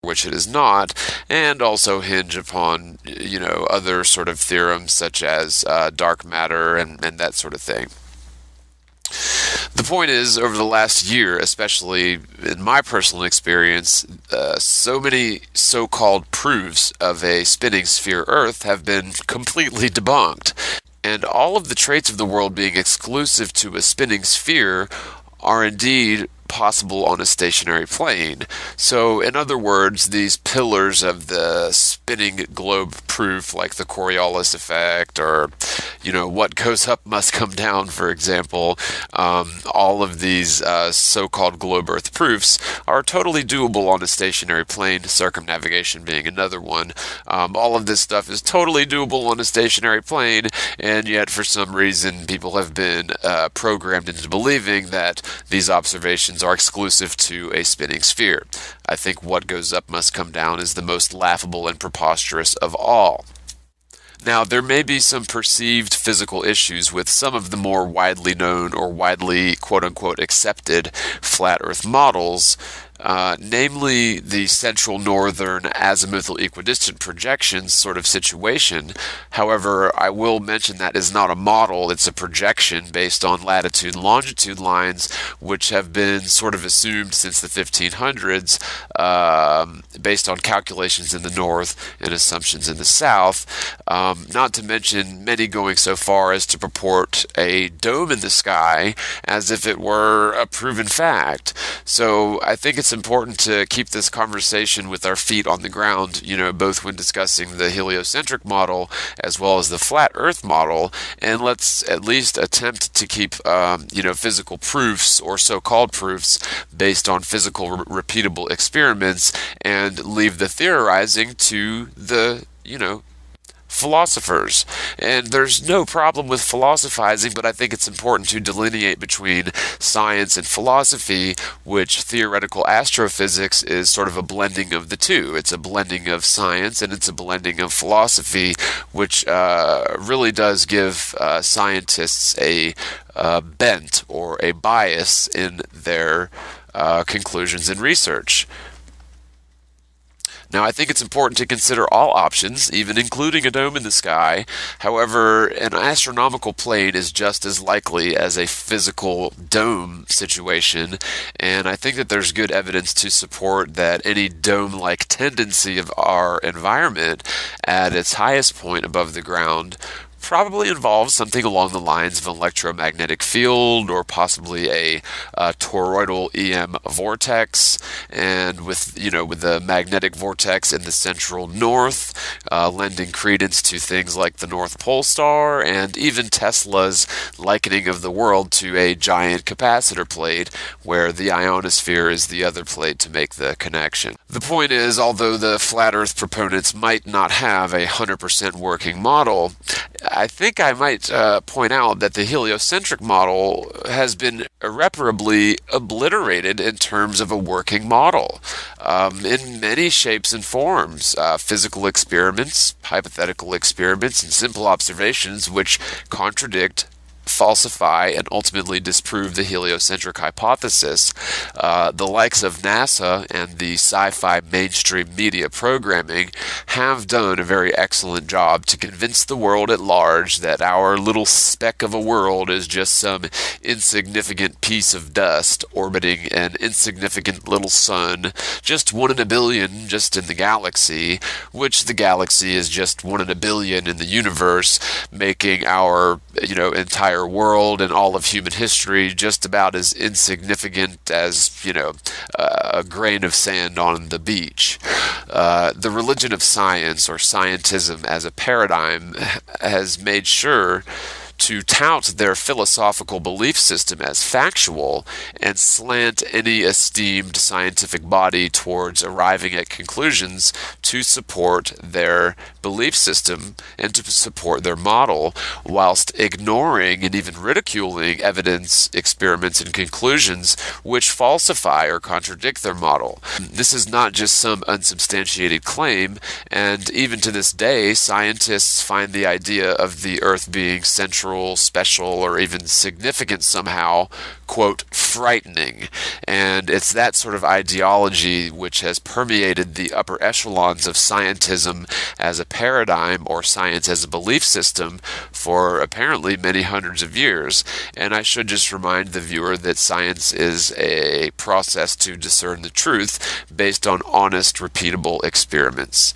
which it is not, and also hinge upon, other sort of theorems such as dark matter and that sort of thing. The point is, over the last year, especially in my personal experience, so many so-called proofs of a spinning sphere Earth have been completely debunked. And all of the traits of the world being exclusive to a spinning sphere are indeed possible on a stationary plane. So, in other words, these pillars of the spinning globe proof, like the Coriolis effect, or, what goes up must come down, for example, all of these so-called globe Earth proofs are totally doable on a stationary plane, circumnavigation being another one. All of this stuff is totally doable on a stationary plane, and yet for some reason people have been programmed into believing that these observations are exclusive to a spinning sphere. I think what goes up must come down is the most laughable and preposterous of all. Now, there may be some perceived physical issues with some of the more widely known or widely quote-unquote accepted flat Earth models, namely the central northern azimuthal equidistant projection sort of situation. However, I will mention that is not a model, it's a projection based on latitude and longitude lines, which have been sort of assumed since the 1500s, based on calculations in the north and assumptions in the south. Not to mention many going so far as to purport a dome in the sky as if it were a proven fact. So I think it's important to keep this conversation with our feet on the ground, both when discussing the heliocentric model as well as the flat Earth model, and let's at least attempt to keep, physical proofs or so-called proofs based on physical repeatable experiments, and leave the theorizing to the, philosophers. And there's no problem with philosophizing, but I think it's important to delineate between science and philosophy, which theoretical astrophysics is sort of a blending of the two. It's a blending of science and it's a blending of philosophy, which really does give scientists a bent or a bias in their conclusions and research. Now, I think it's important to consider all options, even including a dome in the sky. However, an astronomical plane is just as likely as a physical dome situation, and I think that there's good evidence to support that any dome-like tendency of our environment at its highest point above the ground probably involves something along the lines of an electromagnetic field, or possibly a toroidal EM vortex, and with the magnetic vortex in the central north, lending credence to things like the North Pole Star, and even Tesla's likening of the world to a giant capacitor plate, where the ionosphere is the other plate to make the connection. The point is, although the flat Earth proponents might not have a 100% working model, I think I might point out that the heliocentric model has been irreparably obliterated in terms of a working model, in many shapes and forms. Physical experiments, hypothetical experiments, and simple observations which contradict, falsify, and ultimately disprove the heliocentric hypothesis. The likes of NASA and the sci-fi mainstream media programming have done a very excellent job to convince the world at large that our little speck of a world is just some insignificant piece of dust orbiting an insignificant little sun, just 1 in a billion just in the galaxy, which the galaxy is just 1 in a billion in the universe, making our entire world and all of human history just about as insignificant as, a grain of sand on the beach. The religion of science, or scientism as a paradigm, has made sure to tout their philosophical belief system as factual and slant any esteemed scientific body towards arriving at conclusions to support their belief system and to support their model, whilst ignoring and even ridiculing evidence, experiments, and conclusions which falsify or contradict their model. This is not just some unsubstantiated claim, and even to this day, scientists find the idea of the Earth being central supernatural, special, or even significant somehow, quote, frightening. And it's that sort of ideology which has permeated the upper echelons of scientism as a paradigm or science as a belief system for apparently many hundreds of years. And I should just remind the viewer that science is a process to discern the truth based on honest, repeatable experiments.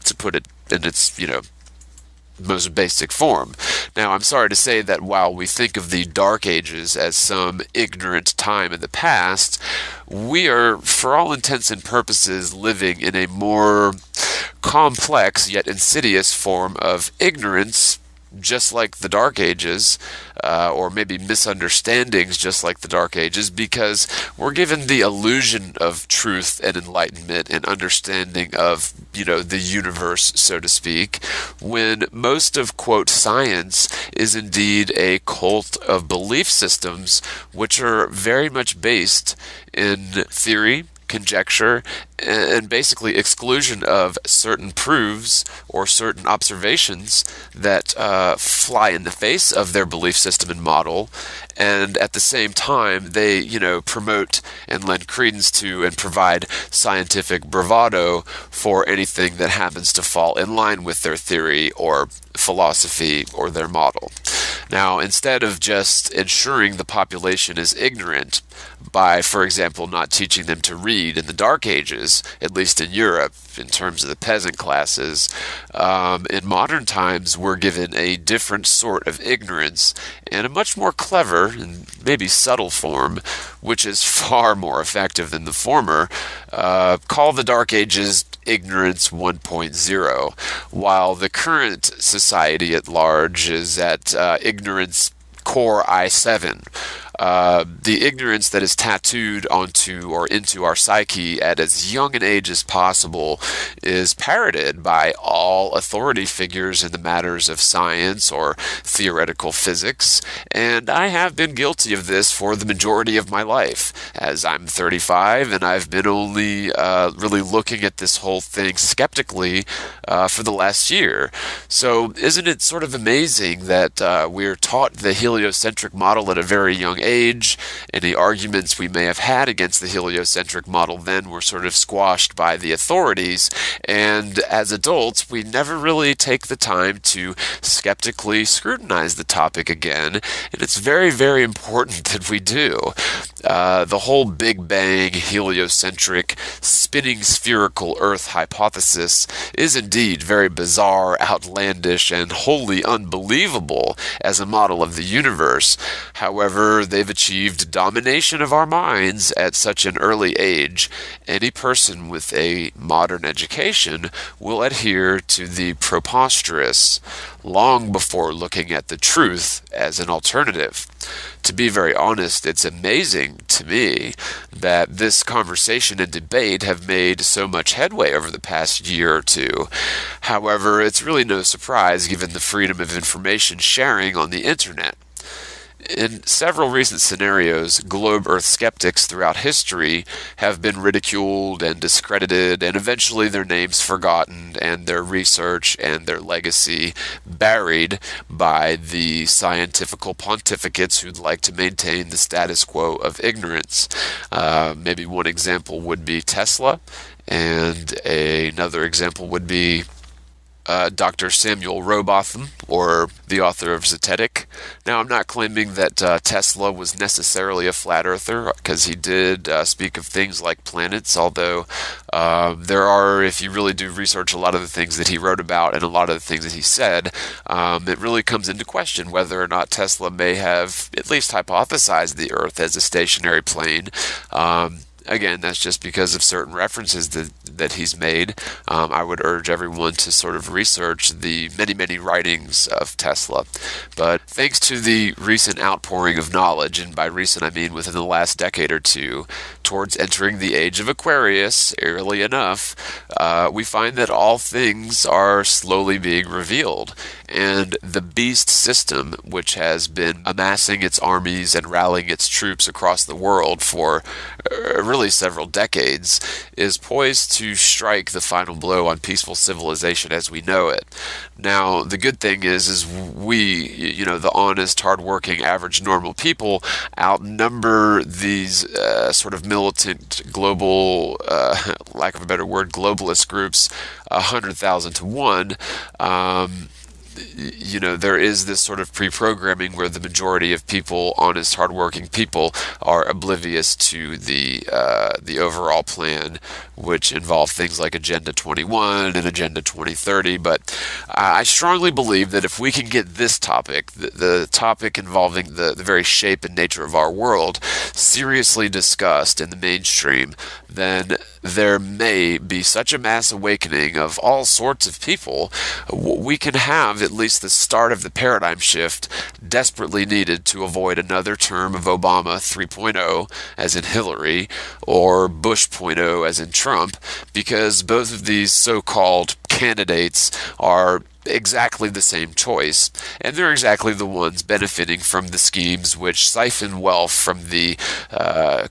To put it in its, most basic form. Now, I'm sorry to say that while we think of the Dark Ages as some ignorant time in the past, we are, for all intents and purposes, living in a more complex yet insidious form of ignorance, just like the Dark Ages, or maybe misunderstandings just like the Dark Ages, because we're given the illusion of truth and enlightenment and understanding of, the universe, so to speak, when most of, quote, science is indeed a cult of belief systems which are very much based in theory, conjecture, and basically exclusion of certain proofs or certain observations that fly in the face of their belief system and model, and at the same time they promote and lend credence to and provide scientific bravado for anything that happens to fall in line with their theory or philosophy or their model. Now, instead of just ensuring the population is ignorant by, for example, not teaching them to read in the Dark Ages, at least in Europe, in terms of the peasant classes, in modern times we're given a different sort of ignorance and a much more clever and maybe subtle form, which is far more effective than the former. Call the Dark Ages Ignorance 1.0, while the current society at large is at Ignorance Core I7. The ignorance that is tattooed onto or into our psyche at as young an age as possible is parroted by all authority figures in the matters of science or theoretical physics, and I have been guilty of this for the majority of my life, as I'm 35 and I've been only really looking at this whole thing skeptically for the last year. So isn't it sort of amazing that we're taught the heliocentric model at a very young age? Any arguments we may have had against the heliocentric model then were sort of squashed by the authorities, and as adults we never really take the time to skeptically scrutinize the topic again, and it's very, very important that we do. The whole Big Bang, heliocentric, spinning spherical Earth hypothesis is indeed very bizarre, outlandish, and wholly unbelievable as a model of the universe. However, they've achieved domination of our minds at such an early age. Any person with a modern education will adhere to the preposterous long before looking at the truth as an alternative. To be very honest, it's amazing to me that this conversation and debate have made so much headway over the past year or two. However, it's really no surprise given the freedom of information sharing on the internet. In several recent scenarios, globe Earth skeptics throughout history have been ridiculed and discredited, and eventually their names forgotten and their research and their legacy buried by the scientifical pontificates who'd like to maintain the status quo of ignorance. Maybe one example would be Tesla, and another example would be Dr. Samuel Rowbotham, or the author of Zetetic. Now, I'm not claiming that Tesla was necessarily a flat earther, because he did speak of things like planets, although there are, if you really do research a lot of the things that he wrote about and a lot of the things that he said, it really comes into question whether or not Tesla may have at least hypothesized the Earth as a stationary plane. Again, that's just because of certain references that he's made. I would urge everyone to sort of research the many, many writings of Tesla. But thanks to the recent outpouring of knowledge, and by recent I mean within the last decade or two, towards entering the age of Aquarius, eerily enough, we find that all things are slowly being revealed. And the beast system, which has been amassing its armies and rallying its troops across the world for really really several decades, is poised to strike the final blow on peaceful civilization as we know it. Now, the good thing is we, the honest, hardworking, average, normal people outnumber these sort of militant, global, lack of a better word, globalist groups 100,000 to 1. There is this sort of pre-programming where the majority of people, honest, hardworking people, are oblivious to the overall plan, which involve things like Agenda 21 and Agenda 2030. But I strongly believe that if we can get this topic, the topic involving the very shape and nature of our world, seriously discussed in the mainstream, then there may be such a mass awakening of all sorts of people. We can have at least the start of the paradigm shift desperately needed to avoid another term of Obama 3.0 as in Hillary or Bush 0.0 as in Trump, because both of these so-called candidates are exactly the same choice, and they're exactly the ones benefiting from the schemes which siphon wealth from the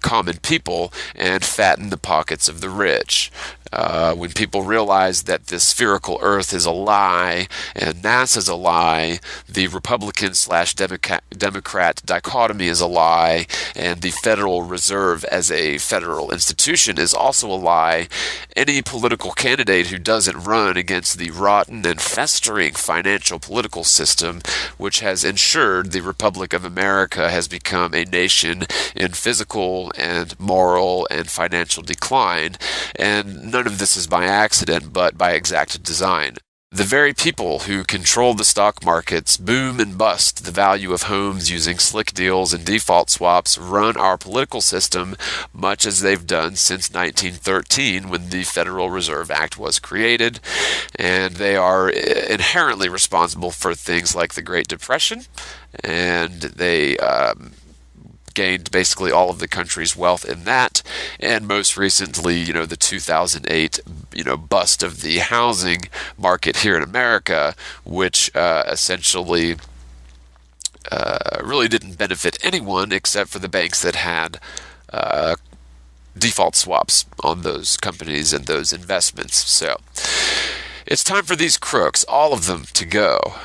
common people and fatten the pockets of the rich. When people realize that the spherical Earth is a lie and NASA's a lie, the Republican/Democrat dichotomy is a lie, and the Federal Reserve as a federal institution is also a lie, any political candidate who doesn't run against the rotten and festering financial political system which has ensured the Republic of America has become a nation in physical and moral and financial decline, and none of this is by accident, but by exact design. The very people who control the stock markets, boom and bust the value of homes using slick deals and default swaps, run our political system much as they've done since 1913 when the Federal Reserve Act was created, and they are inherently responsible for things like the Great Depression, and they gained basically all of the country's wealth in that, and most recently, the 2008, bust of the housing market here in America, which essentially really didn't benefit anyone except for the banks that had default swaps on those companies and those investments. So it's time for these crooks, all of them, to go.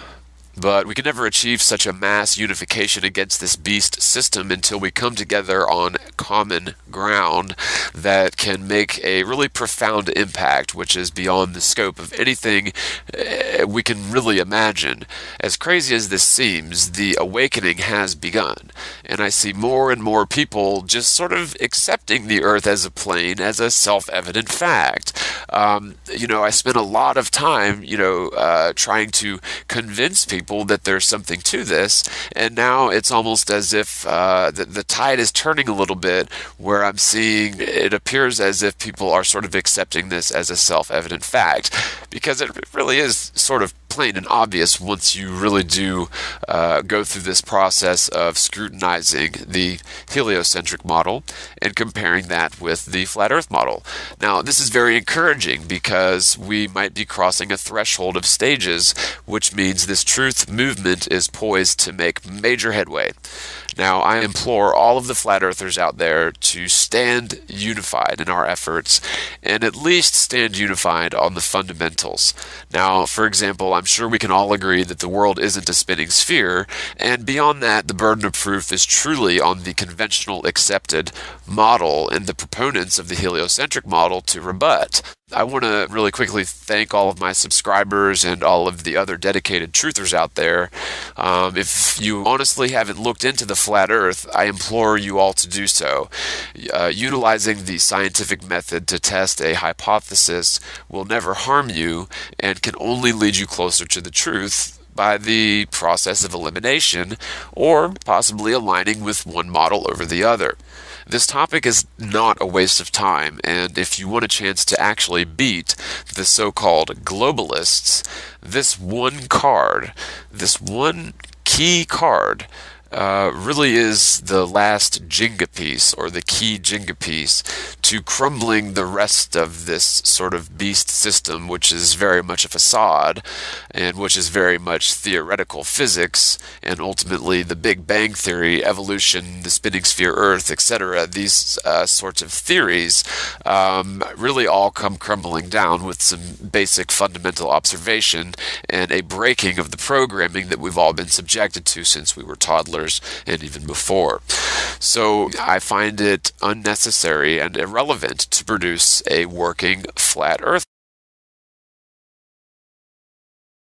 But we can never achieve such a mass unification against this beast system until we come together on common ground that can make a really profound impact, which is beyond the scope of anything we can really imagine. As crazy as this seems, the awakening has begun, and I see more and more people just sort of accepting the Earth as a plane as a self-evident fact. I spent a lot of time, trying to convince people that there's something to this, and now it's almost as if the tide is turning a little bit, where I'm seeing it appears as if people are sort of accepting this as a self-evident fact, because it really is sort of plain and obvious once you really do go through this process of scrutinizing the heliocentric model and comparing that with the flat Earth model. Now, this is very encouraging because we might be crossing a threshold of stages, which means this truth movement is poised to make major headway. Now, I implore all of the flat earthers out there to stand unified in our efforts, and at least stand unified on the fundamentals. Now, for example, I'm sure we can all agree that the world isn't a spinning sphere, and beyond that, the burden of proof is truly on the conventional accepted model and the proponents of the heliocentric model to rebut. I want to really quickly thank all of my subscribers and all of the other dedicated truthers out there. If you honestly haven't looked into the flat Earth, I implore you all to do so. Utilizing the scientific method to test a hypothesis will never harm you and can only lead you closer to the truth by the process of elimination, or possibly aligning with one model over the other. This topic is not a waste of time, and if you want a chance to actually beat the so-called globalists, this one card, this one key card, really is the last Jenga piece, or the key Jenga piece, to crumbling the rest of this sort of beast system, which is very much a facade, and which is very much theoretical physics, and ultimately the Big Bang Theory, evolution, the spinning sphere Earth, etc. These sorts of theories really all come crumbling down with some basic fundamental observation and a breaking of the programming that we've all been subjected to since we were toddlers and even before. So I find it unnecessary and irrelevant to produce a working flat Earth